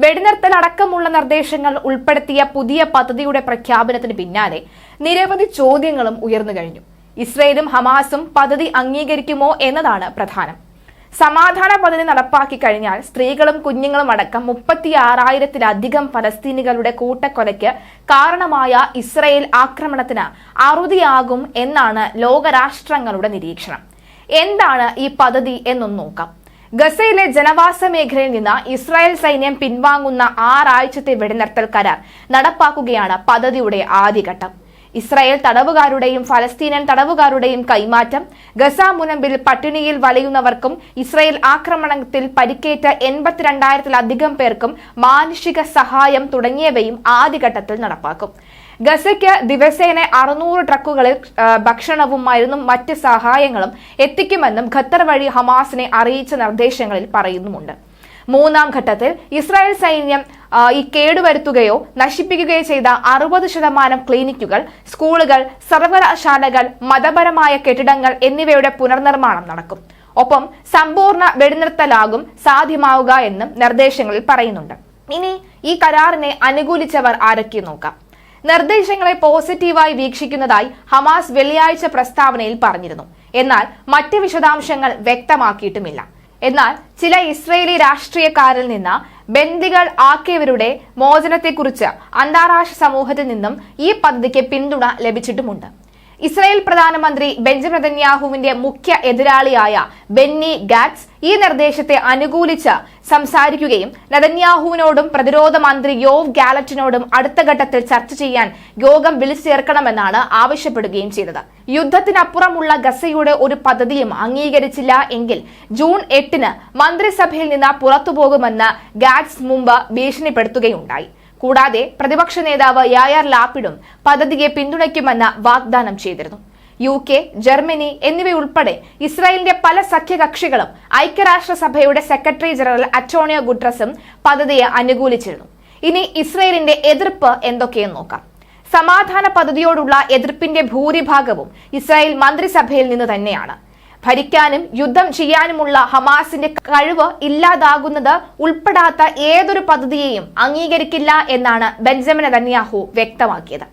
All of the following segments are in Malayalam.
വെടിനിർത്തൽ അടക്കമുള്ള നിർദ്ദേശങ്ങൾ ഉൾപ്പെടുത്തിയ പുതിയ പദ്ധതിയുടെ പ്രഖ്യാപനത്തിന് പിന്നാലെ നിരവധി ചോദ്യങ്ങളും ഉയർന്നു കഴിഞ്ഞു. ഇസ്രയേലും ഹമാസും പദ്ധതി അംഗീകരിക്കുമോ എന്നതാണ് പ്രധാനം. സമാധാന പദ്ധതി നടപ്പാക്കി കഴിഞ്ഞാൽ സ്ത്രീകളും കുഞ്ഞുങ്ങളും അടക്കം 36,000-ലധികം ഫലസ്തീനികളുടെ കൂട്ടക്കൊലയ്ക്ക് കാരണമായ ഇസ്രയേൽ ആക്രമണത്തിന് അറുതിയാകും എന്നാണ് ലോകരാഷ്ട്രങ്ങളുടെ നിരീക്ഷണം. എന്താണ് ഈ പദ്ധതി എന്നൊന്ന് നോക്കാം. ഗസയിലെ ജനവാസ മേഖലയിൽ നിന്ന് ഇസ്രായേൽ സൈന്യം പിൻവാങ്ങുന്ന 6 ആഴ്ചത്തെ വെടിനിർത്തൽ കരാർ നടപ്പാക്കുകയാണ് പദ്ധതിയുടെ ആദ്യഘട്ടം. ഇസ്രായേൽ തടവുകാരുടെയും ഫലസ്തീനിയൻ തടവുകാരുടെയും കൈമാറ്റം, ഗസ മുനമ്പിൽ പട്ടിണിയിൽ വലയുന്നവർക്കും ഇസ്രായേൽ ആക്രമണത്തിൽ പരിക്കേറ്റ 82,000-ലധികം പേർക്കും മാനുഷിക സഹായം തുടങ്ങിയവയും ആദ്യഘട്ടത്തിൽ നടപ്പാക്കും. ഗസയ്ക്ക് ദിവസേന 600 ട്രക്കുകളിൽ ഭക്ഷണവും മരുന്നും മറ്റ് സഹായങ്ങളും എത്തിക്കുമെന്നും ഖത്തർ വഴി ഹമാസിനെ അറിയിച്ച നിർദ്ദേശങ്ങളിൽ പറയുന്നുമുണ്ട്. മൂന്നാം ഘട്ടത്തിൽ ഇസ്രായേൽ സൈന്യം ഈ കേടുവരുത്തുകയോ നശിപ്പിക്കുകയോ ചെയ്ത 60% ക്ലിനിക്കുകൾ, സ്കൂളുകൾ, സർവകലാശാലകൾ, മതപരമായ കെട്ടിടങ്ങൾ എന്നിവയുടെ പുനർനിർമ്മാണം നടക്കും. ഒപ്പം സമ്പൂർണ്ണ വെടിനിർത്തലാകും സാധ്യമാവുക എന്നും നിർദ്ദേശങ്ങളിൽ പറയുന്നുണ്ട്. ഇനി ഈ കരാറിനെ അനുകൂലിച്ചവർ ആരൊക്കെ നോക്കാം. നിർദ്ദേശങ്ങളെ പോസിറ്റീവായി വീക്ഷിക്കുന്നതായി ഹമാസ് വെള്ളിയാഴ്ച പ്രസ്താവനയിൽ പറഞ്ഞിരുന്നു. എന്നാൽ മറ്റ് വിശദാംശങ്ങൾ വ്യക്തമാക്കിയിട്ടുമില്ല. എന്നാൽ ചില ഇസ്രയേലി രാഷ്ട്രീയക്കാരിൽ നിന്ന് ബന്ദികൾ ആക്കിയവരുടെ മോചനത്തെക്കുറിച്ച് അന്താരാഷ്ട്ര സമൂഹത്തിൽ നിന്നും ഈ പദ്ധതിക്ക് പിന്തുണ ലഭിച്ചിട്ടുമുണ്ട്. ഇസ്രായേൽ പ്രധാനമന്ത്രി ബെഞ്ചമിൻ നെതന്യാഹുവിന്റെ മുഖ്യ എതിരാളിയായ ബെന്നി ഗാറ്റ്സ് ഈ നിർദ്ദേശത്തെ അനുകൂലിച്ച് സംസാരിക്കുകയും നെതന്യാഹുവിനോടും പ്രതിരോധ മന്ത്രി യോവ് ഗാലന്റിനോടും അടുത്ത ഘട്ടത്തിൽ ചർച്ച ചെയ്യാൻ യോഗം വിളിച്ചു ചേർക്കണമെന്നാണ് ആവശ്യപ്പെടുകയും ചെയ്തത്. യുദ്ധത്തിനപ്പുറമുള്ള ഗസയുടെ ഒരു പദ്ധതിയും അംഗീകരിച്ചില്ല എങ്കിൽ ജൂൺ 8-ന് മന്ത്രിസഭയിൽ നിന്ന് പുറത്തുപോകുമെന്ന് ഗാറ്റ്സ് മുമ്പ് ഭീഷണിപ്പെടുത്തുകയുണ്ടായി. കൂടാതെ പ്രതിപക്ഷ നേതാവ് യായർ ലാപിഡും പദ്ധതിയെ പിന്തുണയ്ക്കുമെന്ന് വാഗ്ദാനം ചെയ്തിരുന്നു. UK, ജർമ്മനി എന്നിവയുൾപ്പെടെ ഇസ്രായേലിന്റെ പല സഖ്യകക്ഷികളും ഐക്യരാഷ്ട്രസഭയുടെ സെക്രട്ടറി ജനറൽ അന്റോണിയോ ഗുട്ടറസും പദ്ധതിയെ അനുകൂലിച്ചിരുന്നു. ഇനി ഇസ്രായേലിന്റെ എതിർപ്പ് എന്തൊക്കെയെന്ന് നോക്കാം. സമാധാന പദ്ധതിയോടുള്ള എതിർപ്പിന്റെ ഭൂരിഭാഗവും ഇസ്രായേൽ മന്ത്രിസഭയിൽ നിന്ന് തന്നെയാണ്. ഭരിക്കാനും യുദ്ധം ചെയ്യാനുമുള്ള ഹമാസിന്റെ കഴിവ് ഇല്ലാതാകുന്നത് ഉൾപ്പെടാത്ത ഏതൊരു പദ്ധതിയെയും അംഗീകരിക്കില്ല എന്നാണ് ബെഞ്ചമിൻ നെതന്യാഹു വ്യക്തമാക്കിയത്.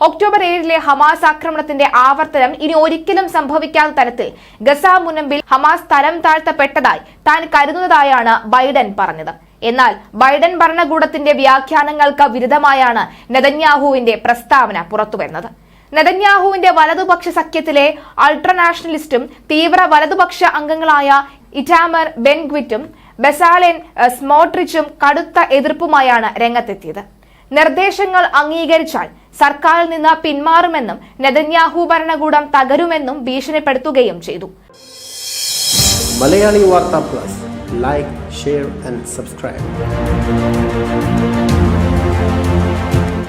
ഒക്ടോബർ 7-ലെ ഹമാസ് ആക്രമണത്തിന്റെ ആവർത്തനം ഇനി ഒരിക്കലും സംഭവിക്കാത്ത തരത്തിൽ ഗസ മുനമ്പിൽ ഹമാസ് തരം താഴ്ത്തപ്പെട്ടതായി താൻ കരുതുന്നതായാണ് ബൈഡൻ പറഞ്ഞത്. എന്നാൽ ബൈഡൻ ഭരണകൂടത്തിന്റെ വ്യാഖ്യാനങ്ങൾക്ക് വിരുദ്ധമായാണ് നെതന്യാഹുവിന്റെ പ്രസ്താവന പുറത്തുവരുന്നത്. നെതന്യാഹുവിന്റെ വലതുപക്ഷ സഖ്യത്തിലെ അൾട്രാനാഷണലിസ്റ്റും തീവ്ര വലതുപക്ഷ അംഗങ്ങളായ ഇറ്റാമർ ബെൻഗ്വിറ്റും ബസാലെൻ സ്മോട്രിച്ചും കടുത്ത എതിർപ്പുമായാണ് രംഗത്തെത്തിയത്. നിർദ്ദേശങ്ങൾ അംഗീകരിച്ചാൽ സർക്കാരിൽ നിന്ന് പിന്മാറുമെന്നും നെതന്യാഹു ഭരണകൂടം തകരുമെന്നും ഭീഷണിപ്പെടുത്തുകയും ചെയ്തു. മലയാളി വാർത്ത plus, like, share and subscribe.